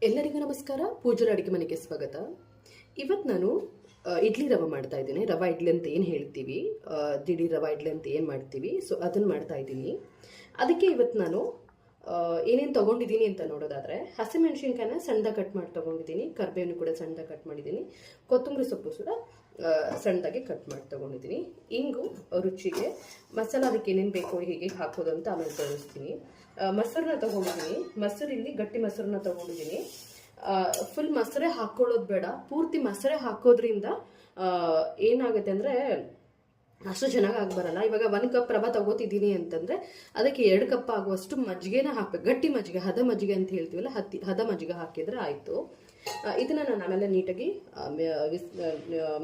ಎಲ್ಲರಿಗೂ ನಮಸ್ಕಾರ. ಪೂಜಾರ ಅಡುಗೆ ಮನೆಗೆ ಸ್ವಾಗತ. ಇವತ್ತು ನಾನು ಇಡ್ಲಿ ರವೆ ಮಾಡ್ತಾ ಇದ್ದೀನಿ. ರವೆ ಇಡ್ಲಿ ಅಂತ ಏನು ಹೇಳ್ತೀವಿ, ದಿಢೀರ್ ರವೆ ಇಡ್ಲಿ ಅಂತ ಏನು ಮಾಡ್ತೀವಿ, ಸೊ ಅದನ್ನು ಮಾಡ್ತಾ ಇದ್ದೀನಿ. ಅದಕ್ಕೆ ಇವತ್ತು ನಾನು ಏನೇನು ತೊಗೊಂಡಿದ್ದೀನಿ ಅಂತ ನೋಡೋದಾದರೆ, ಹಸಿಮೆಣಸಿನ್ಕಾಯಿನ ಸಣ್ಣದಾಗಿ ಕಟ್ ಮಾಡಿ ತೊಗೊಂಡಿದ್ದೀನಿ, ಕರಿಬೇವನ್ನು ಕೂಡ ಸಣ್ಣದಾಗಿ ಕಟ್ ಮಾಡಿದ್ದೀನಿ, ಕೊತ್ತಂಬರಿ ಸೊಪ್ಪು ಕೂಡ ಸಣ್ಣದಾಗಿ ಕಟ್ ಮಾಡಿ ತೊಗೊಂಡಿದ್ದೀನಿ, ಇಂಗು ರುಚಿಗೆ, ಮಸಾಲ ಅದಕ್ಕೆ ಏನೇನು ಬೇಕೋ ಹೀಗೆ ಹಾಕೋದು ಅಂತ ಆಮೇಲೆ ತೋರಿಸ್ತೀನಿ. ಮೊಸರನ್ನ ತೊಗೊಂಡಿದ್ದೀನಿ. ಮೊಸರು ಇಲ್ಲಿ ಗಟ್ಟಿ ಮೊಸರನ್ನ ತೊಗೊಂಡಿದ್ದೀನಿ. ಫುಲ್ ಮೊಸರೇ ಹಾಕ್ಕೊಳ್ಳೋದು ಬೇಡ, ಪೂರ್ತಿ ಮೊಸರೇ ಹಾಕೋದ್ರಿಂದ ಏನಾಗುತ್ತೆ ಅಂದರೆ ಅಷ್ಟು ಚೆನ್ನಾಗಿ ಬರಲ್ಲ. ಇವಾಗ 1 ಕಪ್ ರವೆ ತಗೋತಿದ್ದೀನಿ ಅಂತಂದರೆ ಅದಕ್ಕೆ 2 ಕಪ್ ಆಗುವಷ್ಟು ಮಜ್ಜಿಗೆನ ಹಾಕಬೇಕು. ಗಟ್ಟಿ ಮಜ್ಜಿಗೆ, ಹದ ಮಜ್ಜಿಗೆ ಅಂತ ಹೇಳ್ತೀವಲ್ಲ, ಹದ ಮಜ್ಜಿಗೆ ಹಾಕಿದರೆ ಆಯಿತು. ಇದನ್ನು ನಾನು ಆಮೇಲೆ ನೀಟಾಗಿ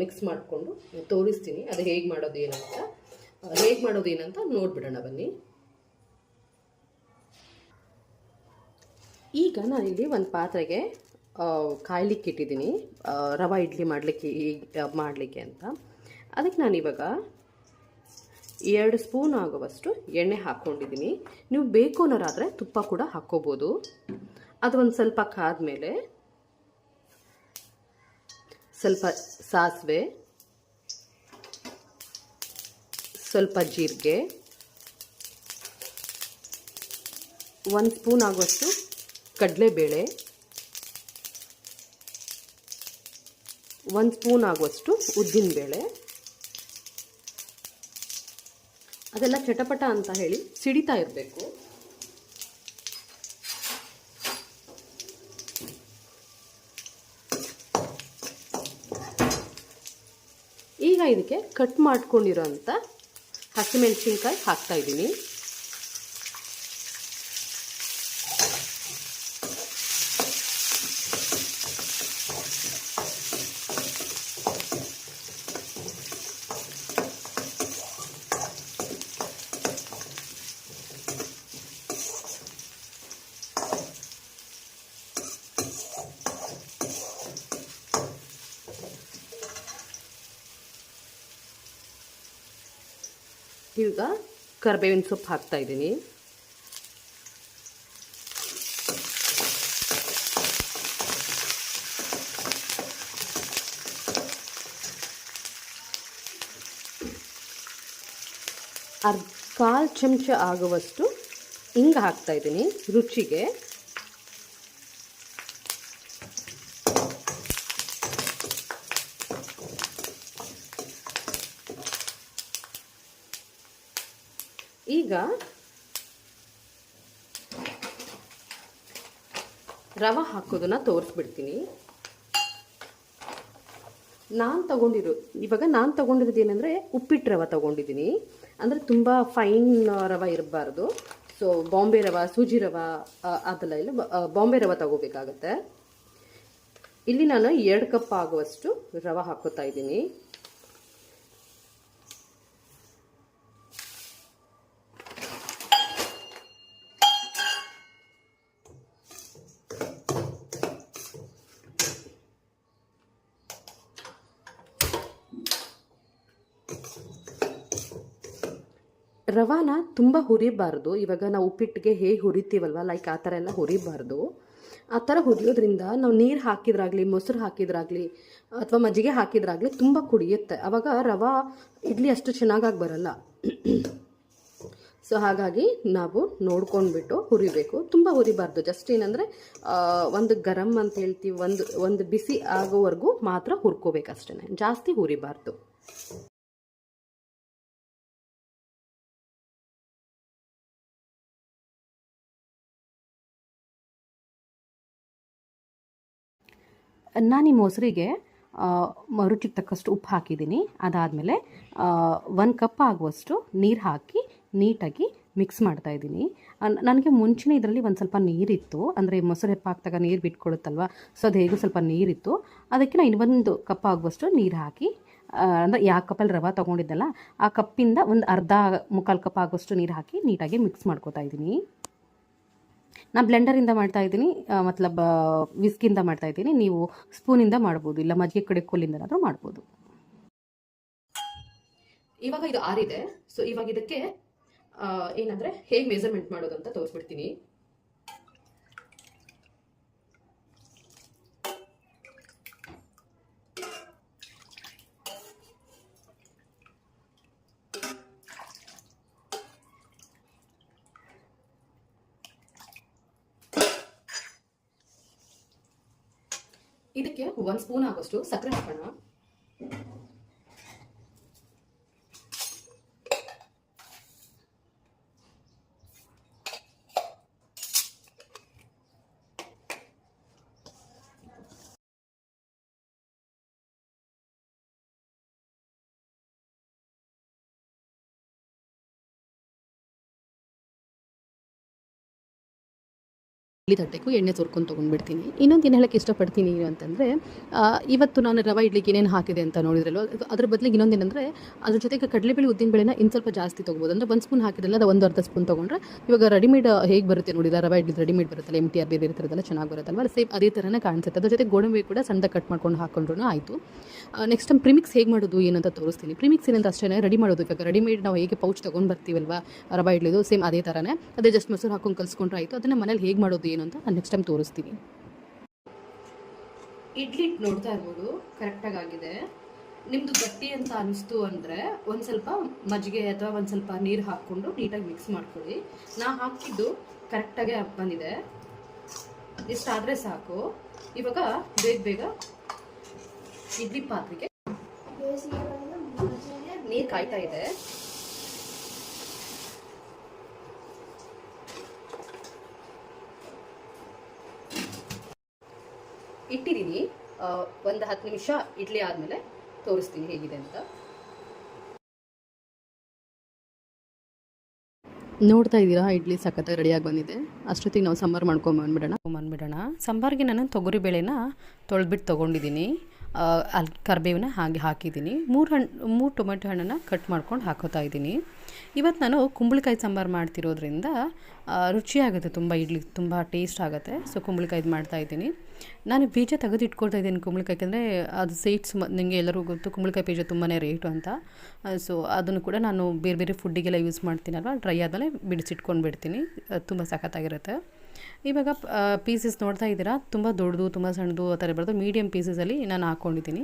ಮಿಕ್ಸ್ ಮಾಡಿಕೊಂಡು ತೋರಿಸ್ತೀನಿ. ಅದು ಹೇಗೆ ಮಾಡೋದು ಏನಂತ ನೋಡ್ಬಿಡೋಣ ಬನ್ನಿ. ಈಗ ನಾನಿಲ್ಲಿ ಒಂದು ಪಾತ್ರೆಗೆ ಕಾಯ್ಲಿಕ್ಕೆ ಇಟ್ಟಿದ್ದೀನಿ, ರವೆ ಇಡ್ಲಿ ಮಾಡಲಿಕ್ಕೆ ಅಂತ. ಅದಕ್ಕೆ ನಾನಿವಾಗ 2 ಸ್ಪೂನ್ ಆಗುವಷ್ಟು ಎಣ್ಣೆ ಹಾಕ್ಕೊಂಡಿದ್ದೀನಿ. ನೀವು ಬೇಕು ಅನ್ನೋರಾದರೆ ತುಪ್ಪ ಕೂಡ ಹಾಕ್ಕೋಬೋದು. ಅದು ಒಂದು ಸ್ವಲ್ಪ ಕಾದ್ಮೇಲೆ ಸ್ವಲ್ಪ ಸಾಸಿವೆ, ಸ್ವಲ್ಪ ಜೀರಿಗೆ, 1 ಸ್ಪೂನ್ ಆಗುವಷ್ಟು ಕಡಲೆಬೇಳೆ, 1 ಸ್ಪೂನ್ ಆಗುವಷ್ಟು ಉದ್ದಿನಬೇಳೆ, ಅದೆಲ್ಲ ಚಟಪಟ ಅಂತ ಹೇಳಿ ಸಿಡಿತಾ ಇರಬೇಕು. ಈಗ ಇದಕ್ಕೆ ಕಟ್ ಮಾಡ್ಕೊಂಡಿರೋಂಥ ಹಸಿಮೆಣಸಿನ್ಕಾಯಿ ಹಾಕ್ತಾ ಇದ್ದೀನಿ. ಈಗ ಕರಿಬೇವಿನ ಸೊಪ್ಪು ಹಾಕ್ತಾ ಇದ್ದೀನಿ. ಕಾಲು ಚಮಚ ಆಗುವಷ್ಟು ಹಿಂಗೆ ಹಾಕ್ತಾ ಇದ್ದೀನಿ ರುಚಿಗೆ. ಈಗ ರವೆ ಹಾಕೋದನ್ನ ತೋರಿಸ್ಬಿಡ್ತೀನಿ. ನಾನು ತಗೊಂಡಿರೋದು ಏನಂದರೆ ಉಪ್ಪಿಟ್ಟು ರವೆ ತಗೊಂಡಿದ್ದೀನಿ. ಅಂದರೆ ತುಂಬ ಫೈನ್ ರವೆ ಇರಬಾರ್ದು. ಸೊ ಬಾಂಬೆ ರವೆ, ಸೂಜಿ ರವೆ ಅದೆಲ್ಲ ಇಲ್ಲ, ಬಾಂಬೆ ರವೆ ತಗೋಬೇಕಾಗತ್ತೆ. ಇಲ್ಲಿ ನಾನು 2 ಕಪ್ ಆಗುವಷ್ಟು ರವೆ ಹಾಕೋತಾ ಇದ್ದೀನಿ. ರವಾನ ತುಂಬ ಹುರಿಬಾರ್ದು. ಇವಾಗ ನಾವು ಉಪ್ಪಿಟ್ಟಿಗೆ ಹೇಗೆ ಹುರಿತೀವಲ್ವ, ಲೈಕ್ ಆ ಥರ ಎಲ್ಲ ಹುರಿಬಾರ್ದು. ಆ ಥರ ಹುರಿಯೋದ್ರಿಂದ ನಾವು ನೀರು ಹಾಕಿದ್ರಾಗಲಿ, ಮೊಸರು ಹಾಕಿದ್ರಾಗಲಿ, ಅಥವಾ ಮಜ್ಜಿಗೆ ಹಾಕಿದ್ರಾಗಲಿ ತುಂಬ ಕುಡಿಯುತ್ತೆ. ಆವಾಗ ರವೆ ಇಡ್ಲಿ ಅಷ್ಟು ಚೆನ್ನಾಗಾಗಿ ಬರಲ್ಲ. ಸೊ ಹಾಗಾಗಿ ನಾವು ನೋಡ್ಕೊಂಡ್ಬಿಟ್ಟು ಹುರಿಬೇಕು. ತುಂಬ ಹುರಿಬಾರ್ದು. ಜಸ್ಟ್ ಏನಂದರೆ ಒಂದು ಗರಂ ಅಂತ ಹೇಳ್ತೀವಿ, ಒಂದು ಬಿಸಿ ಆಗೋವರೆಗೂ ಮಾತ್ರ ಹುರ್ಕೋಬೇಕಷ್ಟೇ, ಜಾಸ್ತಿ ಹುರಿಬಾರ್ದು. ನಾನು ಈ ಮೊಸರಿಗೆ ರುಚಿಗೆ ತಕ್ಕಷ್ಟು ಉಪ್ಪು ಹಾಕಿದ್ದೀನಿ. ಅದಾದಮೇಲೆ 1 ಕಪ್ ಆಗುವಷ್ಟು ನೀರು ಹಾಕಿ ನೀಟಾಗಿ ಮಿಕ್ಸ್ ಮಾಡ್ತಾಯಿದ್ದೀನಿ. ನನಗೆ ಮುಂಚಿನ ಇದರಲ್ಲಿ ಒಂದು ಸ್ವಲ್ಪ ನೀರಿತ್ತು, ಅಂದರೆ ಮೊಸರು ಹೆಪ್ಪಾಕ್ದಾಗ ನೀರು ಬಿಟ್ಕೊಡುತ್ತಲ್ವ, ಸೊ ಅದು ಹೇಗೂ ಸ್ವಲ್ಪ ನೀರಿತ್ತು. ಅದಕ್ಕೆ ನಾನು 1 ಕಪ್ ಆಗುವಷ್ಟು ನೀರು ಹಾಕಿ, ಅಂದರೆ ಯಾವ ಕಪ್ಪಲ್ಲಿ ರವೆ ತೊಗೊಂಡಿದ್ದಲ್ಲ ಆ ಕಪ್ಪಿಂದ ಒಂದು ಮುಕ್ಕಾಲು ಕಪ್ ಆಗುವಷ್ಟು ನೀರು ಹಾಕಿ ನೀಟಾಗಿ ಮಿಕ್ಸ್ ಮಾಡ್ಕೊತಾ ಇದ್ದೀನಿ. ನಾನು ಬ್ಲೆಂಡರಿಂದ ಮಾಡ್ತಾಯಿದ್ದೀನಿ, ಮತ್ಲಬ್ ವಿಸ್ಕಿಂದ ಮಾಡ್ತಾಯಿದ್ದೀನಿ. ನೀವು ಸ್ಪೂನಿಂದ ಮಾಡ್ಬೋದು, ಇಲ್ಲ ಮಜ್ಜಿಗೆ ಕಡೆ ಕೋಲಿಂದನಾದರೂ ಮಾಡ್ಬೋದು. ಇವಾಗ ಇದು ಆರಿದೆ. ಸೊ ಇವಾಗ ಇದಕ್ಕೆ ಏನಂದರೆ ಹೇಗೆ ಮೆಜರ್ಮೆಂಟ್ ಮಾಡೋದು ಅಂತ ತೋರಿಸ್ಬಿಡ್ತೀನಿ. ಇದಕ್ಕೆ 1 ಸ್ಪೂನ್ ಆಗೋಷ್ಟು ಸಕ್ಕರೆ ಹಾಕೋಣ. ಇಡ್ಲಿ ತಟ್ಟೆಗೂ ಎಣ್ಣೆ ತೋರ್ಕೊಂಡು ತೊಗೊಂಡ್ಬಿಡ್ತೀನಿ. ಇನ್ನೊಂದು ಏನು ಹೇಳೋಕ್ಕೆ ಇಷ್ಟಪಡ್ತೀನಿ ಅಂತಂದರೆ, ಇವತ್ತು ನಾನು ರವೆ ಇಡ್ಲಿಗೆ ಏನೇನು ಹಾಕಿದೆ ಅಂತ ನೋಡಿದ್ರಲ್ಲೋ, ಅದ್ರ ಬದಲಿಗೆ ಇನ್ನೊಂದೇನೆಂದರೆ ಅದ್ರ ಜೊತೆಗೆ ಕಡಲೆಬೇಳೆ ಉದ್ದಿನಬೇಳೆನ ಇನ್ನು ಸ್ವಲ್ಪ ಜಾಸ್ತಿ ತೊಗೋಬೋದು. ಅಂದರೆ 1 ಸ್ಪೂನ್ ಹಾಕಿದ್ರಲ್ಲ, ಅದು 1 ಅರ್ಧ ಸ್ಪೂನ್ ತೊಗೊಂಡ್ರೆ ಇವಾಗ ರೆಡಿಮೇಡ್ ಹೇಗೆ ಬರುತ್ತೆ ನೋಡಿದ ರವೆ ಇಡ್ಲಿ ರೆಡಿಮೇಡ್ ಬರುತ್ತಲ್ಲ, MTR ಬೇರೆ ಇರ್ತಿರೋದಲ್ಲ, ಚೆನ್ನಾಗಿ ಬರುತ್ತಲ್ವ, ಸೇಮ್ ಅದೇ ಥರನೇ ಕಾಣಿಸುತ್ತೆ. ಅದ್ರ ಜೊತೆ ಗೋಡಂಬಿ ಕೂಡ ಸಣ್ಣದಾಗಿ ಕಟ್ ಮಾಡ್ಕೊಂಡು ಹಾಕೊಂಡ್ರೂ ಆಯಿತು. ನೆಕ್ಸ್ಟ್ ಟೈಮ್ ಪ್ರಿಮಿಕ್ಸ್ ಹೇಗೆ ಮಾಡೋದು ಏನಂತ ತೋರಿಸ್ತೀನಿ. ಪ್ರಿಮಿಕ್ಸ್ ಏನಂತ ಅಷ್ಟೇ ರೆಡಿ ಮಾಡೋದು. ಇವಾಗ ರೆಡಿಮೇಡ್ ನಾವು ಹೇಗೆ ಪೌಚ್ ತೊಗೊಂಡು ಬರ್ತೀವಲ್ವ ರವೆ ಇಡ್ಲಿದು, ಸೇಮ್ ಅದೇ ಥರನೇ, ಅದೇ ಜಸ್ಟ್ ಮೊಸರು ಹಾಕೊಂಡು ಕಲಿಸ್ಕೊಂಡ್ರೆ ಆಯಿತು. ಅದನ್ನು ಮನೇಲಿ ಹೇಗೆ ಮಾಡೋದು ಏನು ಅಂತ ನಾನು ನೆಕ್ಸ್ಟ್ ಟೈಮ್ ತೋರಿಸ್ತೀನಿ. ಇಡ್ಲಿ ನೋಡ್ತಾ ಇರ್ಬೋದು ಕರೆಕ್ಟಾಗಿ ಆಗಿದೆ. ನಿಮ್ಮದು ಗಟ್ಟಿ ಅಂತ ಅನಿಸ್ತು ಅಂದರೆ ಒಂದು ಸ್ವಲ್ಪ ಮಜ್ಜಿಗೆ ಅಥವಾ ಒಂದು ಸ್ವಲ್ಪ ನೀರು ಹಾಕ್ಕೊಂಡು ನೀಟಾಗಿ ಮಿಕ್ಸ್ ಮಾಡ್ಕೊಳ್ಳಿ. ನಾ ಹಾಕಿದ್ದು ಕರೆಕ್ಟಾಗೆ ಬಂದಿದೆ. ಇಷ್ಟಾದರೆ ಸಾಕು. ಇವಾಗ ಬೇಗ ಬೇಗ ಇಡ್ಲಿ ಪಾತ್ರೆಗೆ ನೀರು ಕಾಯ್ತಾ ಇದೆ. ಇಟ್ಟಿದ್ದೀನಿ. ಒಂದು 10 ನಿಮಿಷ ಇಡ್ಲಿ ಆದಮೇಲೆ ತೋರಿಸ್ತೀನಿ ಹೇಗಿದೆ ಅಂತ. ನೋಡ್ತಾ ಇದ್ದೀರಾ, ಇಡ್ಲಿ ಸಖತ್ತಾಗಿ ರೆಡಿಯಾಗಿ ಬಂದಿದೆ. ಅಷ್ಟೊತ್ತಿಗೆ ನಾವು ಸಾಂಬಾರು ಮಾಡ್ಕೊಂಬಂದ್ಬಿಡೋಣ. ಸಾಂಬಾರಿಗೆ ನಾನು ತೊಗರಿಬೇಳೆನ ತೊಳೆದ್ಬಿಟ್ಟು ತೊಗೊಂಡಿದ್ದೀನಿ. ಅಲ್ಲಿ ಕರಿಬೇವನ್ನ ಹಾಗೆ ಹಾಕಿದ್ದೀನಿ. 3 ಟೊಮೆಟೊ ಹಣ್ಣನ್ನು ಕಟ್ ಮಾಡ್ಕೊಂಡು ಹಾಕೋತಾ ಇದ್ದೀನಿ. ಇವತ್ತು ನಾನು ಕುಂಬಳಕಾಯಿ ಸಾಂಬಾರು ಮಾಡ್ತಿರೋದ್ರಿಂದ ರುಚಿಯಾಗುತ್ತೆ, ತುಂಬ ಇಡ್ಲಿ ತುಂಬ ಟೇಸ್ಟ್ ಆಗುತ್ತೆ. ಸೊ ಕುಂಬಳಕಾಯ್ದು ಮಾಡ್ತಾಯಿದ್ದೀನಿ. ನಾನು ಬೀಜ ತೆಗೆದು ಇಟ್ಕೊಳ್ತಾ ಇದ್ದೀನಿ ಕುಂಬಳಕಾಯಿ, ಯಾಕೆಂದರೆ ಅದು ಸೇಟ್ಸ್ ನನಗೆ ಎಲ್ಲರಿಗೂ ಗೊತ್ತು ಕುಂಬಳಕಾಯಿ ಬೀಜ ತುಂಬಾ ರೇಟು ಅಂತ. ಸೊ ಅದನ್ನು ಕೂಡ ನಾನು ಬೇರೆ ಬೇರೆ ಫುಡ್ಡಿಗೆಲ್ಲ ಯೂಸ್ ಮಾಡ್ತೀನಲ್ವ, ಡ್ರೈ ಆದಮೇಲೆ ಬಿಡಿಸಿಟ್ಕೊಂಡು ಬಿಡ್ತೀನಿ. ತುಂಬ ಸಖತ್ತಾಗಿರುತ್ತೆ. ಇವಾಗ ಪೀಸಸ್ ನೋಡ್ತಾ ಇದ್ದೀರಾ, ತುಂಬ ದೊಡ್ಡದು ತುಂಬ ಸಣ್ಣದು ಆ ಥರ ಬರೋದು, ಮೀಡಿಯಮ್ ಪೀಸಸಲ್ಲಿ ನಾನು ಹಾಕ್ಕೊಂಡಿದ್ದೀನಿ.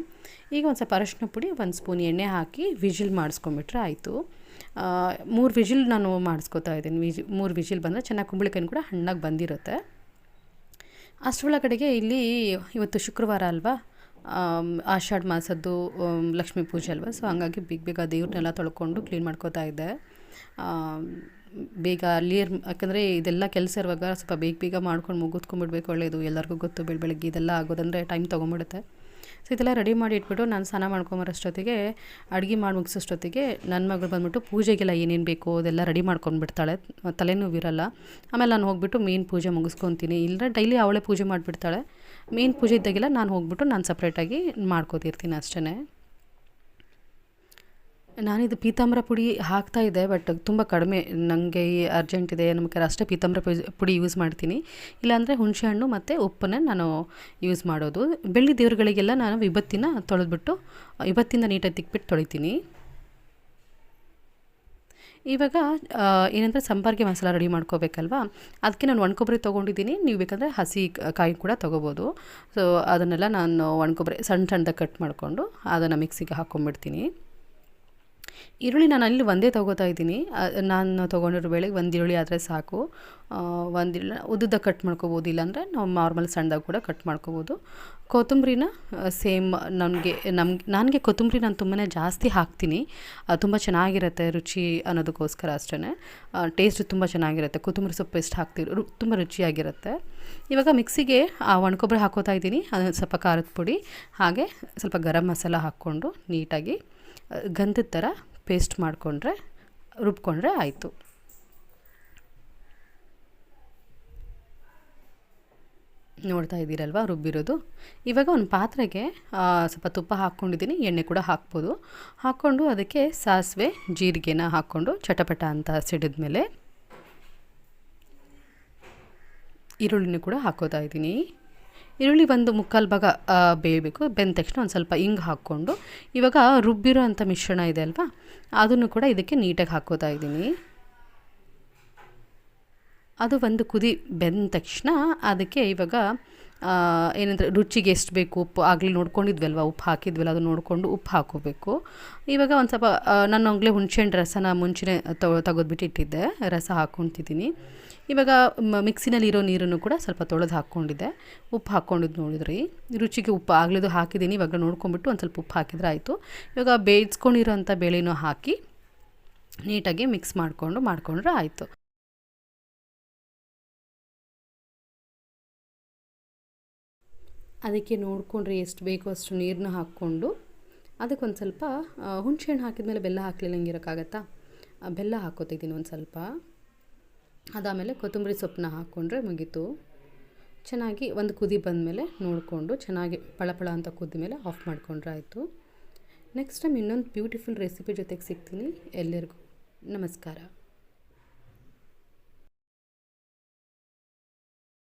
ಈಗ ಒಂದು ಸ್ವಲ್ಪ ಅರಶಿನ ಪುಡಿ, 1 ಸ್ಪೂನ್ ಎಣ್ಣೆ ಹಾಕಿ ವಿಜಿಲ್ ಮಾಡಿಸ್ಕೊಂಬಿಟ್ರೆ ಆಯಿತು. 3 ವಿಜಿಲ್ ನಾನು ಮಾಡಿಸ್ಕೊತಾ ಇದ್ದೀನಿ. 3 ವಿಜಿಲ್ ಬಂದರೆ ಚೆನ್ನಾಗಿ ಕುಂಬಳಕಾಯಿನ ಕೂಡ ಹಣ್ಣಾಗಿ ಬಂದಿರುತ್ತೆ. ಅಷ್ಟರೊಳಗಡೆಗೆ ಇಲ್ಲಿ ಇವತ್ತು ಶುಕ್ರವಾರ ಅಲ್ವಾ, ಆಷಾಢ ಮಾಸದ್ದು ಲಕ್ಷ್ಮೀ ಪೂಜೆ ಅಲ್ವಾ. ಸೊ ಹಂಗಾಗಿ ಬೇಗ ದೇವ್ರನ್ನೆಲ್ಲ ತೊಳ್ಕೊಂಡು ಕ್ಲೀನ್ ಮಾಡ್ಕೋತಾ ಇದ್ದೆ. ಬೇಗ ಯಾಕಂದರೆ ಇದೆಲ್ಲ ಕೆಲಸ ಇರುವಾಗ ಸ್ವಲ್ಪ ಬೇಗ ಮಾಡ್ಕೊಂಡು ಮುಗಿಸ್ಕೊಂಡ್ಬಿಡ್ಬೇಕು, ಒಳ್ಳೆಯದು. ಎಲ್ಲರಿಗೂ ಗೊತ್ತು ಬೆಳಗ್ಗೆ ಇದೆಲ್ಲ ಆಗೋದಂದರೆ ಟೈಮ್ ತೊಗೊಂಬಿಡುತ್ತೆ. ಸೊ ಇದೆಲ್ಲ ರೆಡಿ ಮಾಡಿ ಇಟ್ಬಿಟ್ಟು ನಾನು ಸ್ನಾನ ಮಾಡ್ಕೊಂಬರೋಷ್ಟೊತ್ತಿಗೆ, ಅಡುಗೆ ಮಾಡಿ ಮುಗಿಸೋಷ್ಟೊತ್ತಿಗೆ ನನ್ನ ಮಗಳು ಬಂದುಬಿಟ್ಟು ಪೂಜೆಗೆಲ್ಲ ಏನೇನು ಬೇಕೋ ಅದೆಲ್ಲ ರೆಡಿ ಮಾಡ್ಕೊಂಡ್ಬಿಡ್ತಾಳೆ. ತಲೆನೋವಿರಲ್ಲ. ಆಮೇಲೆ ನಾನು ಹೋಗ್ಬಿಟ್ಟು ಮೇನ್ ಪೂಜೆ ಮುಗಿಸ್ಕೊತೀನಿ. ಇಲ್ಲ ಡೈಲಿ ಅವಳೇ ಪೂಜೆ ಮಾಡಿಬಿಡ್ತಾಳೆ. ಮೇನ್ ಪೂಜೆ ಇದ್ದಾಗೆಲ್ಲ ನಾನು ಹೋಗ್ಬಿಟ್ಟು ನಾನು ಸಪ್ರೇಟಾಗಿ ಮಾಡ್ಕೋತಿರ್ತೀನಿ ಅಷ್ಟೇ. ನಾನಿದು ಪೀತಾಂಬರ ಪುಡಿ ಹಾಕ್ತಾಯಿದ್ದೆ, ಬಟ್ ತುಂಬ ಕಡಿಮೆ. ನನಗೆ ಅರ್ಜೆಂಟ್ ಇದೆ ನಮಗೆ ಅಷ್ಟೇ ಪೀತಾಂಬರ ಪುಡಿ ಯೂಸ್ ಮಾಡ್ತೀನಿ. ಇಲ್ಲಾಂದರೆ ಹುಣಸೆಹಣ್ಣು ಮತ್ತು ಉಪ್ಪನ್ನೇ ನಾನು ಯೂಸ್ ಮಾಡೋದು. ಬೆಳ್ಳಿ ದೇವರುಗಳಿಗೆಲ್ಲ ನಾನು ವಿಭತ್ತಿನ ತೊಳೆದ್ಬಿಟ್ಟು ವಿಭತ್ತಿಂದ ನೀಟಾಗಿ ತಿಕ್ಬಿಟ್ಟು ತೊಳಿತೀನಿ. ಇವಾಗ ಏನಂದರೆ ಸಾಂಬಾರಿಗೆ ಮಸಾಲ ರೆಡಿ ಮಾಡ್ಕೋಬೇಕಲ್ವ, ಅದಕ್ಕೆ ನಾನು ಒಣಕೊಬ್ಬರಿ ತೊಗೊಂಡಿದ್ದೀನಿ. ನೀವು ಬೇಕಂದರೆ ಹಸಿ ಕಾಯಿ ಕೂಡ ತೊಗೋಬೋದು. ಸೊ ಅದನ್ನೆಲ್ಲ ನಾನು ಒಣಕೊಬ್ಬರಿ ಸಣ್ಣದಾಗಿ ಕಟ್ ಮಾಡಿಕೊಂಡು ಅದನ್ನು ಮಿಕ್ಸಿಗೆ ಹಾಕ್ಕೊಂಬಿಡ್ತೀನಿ. ಈರುಳ್ಳಿ ನಾನು ಅಲ್ಲಿ ಒಂದೇ ತೊಗೋತಾ ಇದ್ದೀನಿ. ನಾನು ತೊಗೊಂಡಿರೋ ಬೇಳೆಗೆ 1 ಈರುಳ್ಳಿ ಆದರೆ ಸಾಕು. 1 ಈರುಳ್ಳಿ ಉದ್ದುದ್ದ ಕಟ್ ಮಾಡ್ಕೋಬೋದು, ಇಲ್ಲಾಂದರೆ ನಾವು ನಾರ್ಮಲ್ ಸಣ್ಣದಾಗಿ ಕೂಡ ಕಟ್ ಮಾಡ್ಕೋಬೋದು. ಕೊತ್ತಂಬರಿನ ಸೇಮ್ ನನಗೆ ಕೊತ್ತಂಬರಿ ನಾನು ತುಂಬಾ ಜಾಸ್ತಿ ಹಾಕ್ತೀನಿ. ತುಂಬ ಚೆನ್ನಾಗಿರುತ್ತೆ ರುಚಿ ಅನ್ನೋದಕ್ಕೋಸ್ಕರ ಅಷ್ಟೇ. ಟೇಸ್ಟ್ ತುಂಬ ಚೆನ್ನಾಗಿರುತ್ತೆ. ಕೊತ್ತಂಬರಿ ಸೊಪ್ಪು ಎಷ್ಟು ಹಾಕ್ತೀವಿ ತುಂಬ ರುಚಿಯಾಗಿರುತ್ತೆ. ಇವಾಗ ಮಿಕ್ಸಿಗೆ ಒಣಕೊಬ್ಬರಿ ಹಾಕೋತಾ ಇದ್ದೀನಿ. ಅದು ಸ್ವಲ್ಪ ಖಾರದ ಪುಡಿ ಹಾಗೆ ಸ್ವಲ್ಪ ಗರಂ ಮಸಾಲ ಹಾಕ್ಕೊಂಡು ನೀಟಾಗಿ ಗಂಧದ ಥರ ಪೇಸ್ಟ್ ರುಬ್ಕೊಂಡ್ರೆ ಆಯಿತು. ನೋಡ್ತಾ ಇದ್ದೀರಲ್ವ ರುಬ್ಬಿರೋದು. ಇವಾಗ ಒಂದು ಪಾತ್ರೆಗೆ ಸ್ವಲ್ಪ ತುಪ್ಪ ಹಾಕ್ಕೊಂಡಿದ್ದೀನಿ, ಎಣ್ಣೆ ಕೂಡ ಹಾಕ್ಬೋದು. ಹಾಕ್ಕೊಂಡು ಅದಕ್ಕೆ ಸಾಸಿವೆ ಜೀರಿಗೆನ ಹಾಕ್ಕೊಂಡು ಚಟಪಟ ಅಂತ ಸಿಡಿದ್ಮೇಲೆ ಈರುಳ್ಳಿನೂ ಕೂಡ ಹಾಕೋತಾ ಇದ್ದೀನಿ. ಈರುಳ್ಳಿ 1/4 ಭಾಗ ಬೇಯಬೇಕು. ಬೆಂದ ತಕ್ಷಣ ಒಂದು ಸ್ವಲ್ಪ ಹಿಂಗೆ ಹಾಕ್ಕೊಂಡು ಇವಾಗ ರುಬ್ಬಿರೋ ಅಂಥ ಮಿಶ್ರಣ ಇದೆ ಅಲ್ವಾ, ಅದನ್ನು ಕೂಡ ಇದಕ್ಕೆ ನೀಟಾಗಿ ಹಾಕ್ಕೋತಾ ಇದ್ದೀನಿ. ಅದು ಒಂದು ಕುದಿ ಬೆಂದ ತಕ್ಷಣ ಅದಕ್ಕೆ ಇವಾಗ ಏನಂದರೆ ರುಚಿಗೆ ಎಷ್ಟು ಬೇಕು ಉಪ್ಪು ಆಗಲಿ ನೋಡ್ಕೊಂಡಿದ್ವಲ್ವ, ಉಪ್ಪು ಹಾಕಿದ್ವಲ್ಲ ಅದು ನೋಡಿಕೊಂಡು ಉಪ್ಪು ಹಾಕೋಬೇಕು. ಇವಾಗ ಒಂದು ಸ್ವಲ್ಪ ನಾನು ಆಗಲೇ ಹುಣಸೆಹಣ್ಣು ರಸನ ಮುಂಚೆನೇ ತೆಗೆದ್ಬಿಟ್ಟು ಇಟ್ಟಿದ್ದೆ, ರಸ ಹಾಕ್ಕೊತಿದ್ದೀನಿ. ಇವಾಗ ಮಿಕ್ಸಿನಲ್ಲಿರೋ ನೀರನ್ನು ಕೂಡ ಸ್ವಲ್ಪ ತೊಳೆದು ಹಾಕ್ಕೊಂಡಿದ್ದೆ. ಉಪ್ಪು ಹಾಕ್ಕೊಂಡಿದ್ದು ನೋಡಿದ್ರಿ, ರುಚಿಗೆ ಉಪ್ಪು ಆಗಲಿದ್ದು ಹಾಕಿದ್ದೀನಿ. ಇವಾಗ ನೋಡ್ಕೊಂಬಿಟ್ಟು ಒಂದು ಸ್ವಲ್ಪ ಉಪ್ಪು ಹಾಕಿದರೆ ಆಯಿತು. ಇವಾಗ ಬೇಯಿಸ್ಕೊಂಡಿರೋಂಥ ಬೇಳೆನೂ ಹಾಕಿ ನೀಟಾಗಿ ಮಿಕ್ಸ್ ಮಾಡ್ಕೊಂಡ್ರೆ ಆಯಿತು. ಅದಕ್ಕೆ ನೋಡಿಕೊಂಡ್ರೆ ಎಷ್ಟು ಬೇಕೋ ಅಷ್ಟು ನೀರನ್ನ ಹಾಕ್ಕೊಂಡು ಅದಕ್ಕೊಂದು ಸ್ವಲ್ಪ ಹುಣಸೆಹಣ್ಣು ಹಾಕಿದ್ಮೇಲೆ ಬೆಲ್ಲ ಹಾಕಲಿಲ್ಲ ಹಂಗಿರೋಕ್ಕಾಗತ್ತಾ, ಬೆಲ್ಲ ಹಾಕ್ಕೋತಿದ್ದೀನಿ ಒಂದು ಸ್ವಲ್ಪ. ಅದಾದಮೇಲೆ ಕೊತ್ತಂಬರಿ ಸೊಪ್ಪನ್ನ ಹಾಕ್ಕೊಂಡ್ರೆ ಮುಗೀತು. ಚೆನ್ನಾಗಿ ಒಂದು ಕುದಿ ಬಂದಮೇಲೆ ನೋಡಿಕೊಂಡು ಚೆನ್ನಾಗಿ ಪಳಪಳ ಅಂತ ಕುದ್ದ ಮೇಲೆ ಆಫ್ ಮಾಡ್ಕೊಂಡ್ರೆ ಆಯಿತು. ನೆಕ್ಸ್ಟ್ ಟೈಮ್ ಇನ್ನೊಂದು ಬ್ಯೂಟಿಫುಲ್ ರೆಸಿಪಿ ಜೊತೆಗೆ ಸಿಗ್ತೀನಿ. ಎಲ್ಲರಿಗೂ ನಮಸ್ಕಾರ.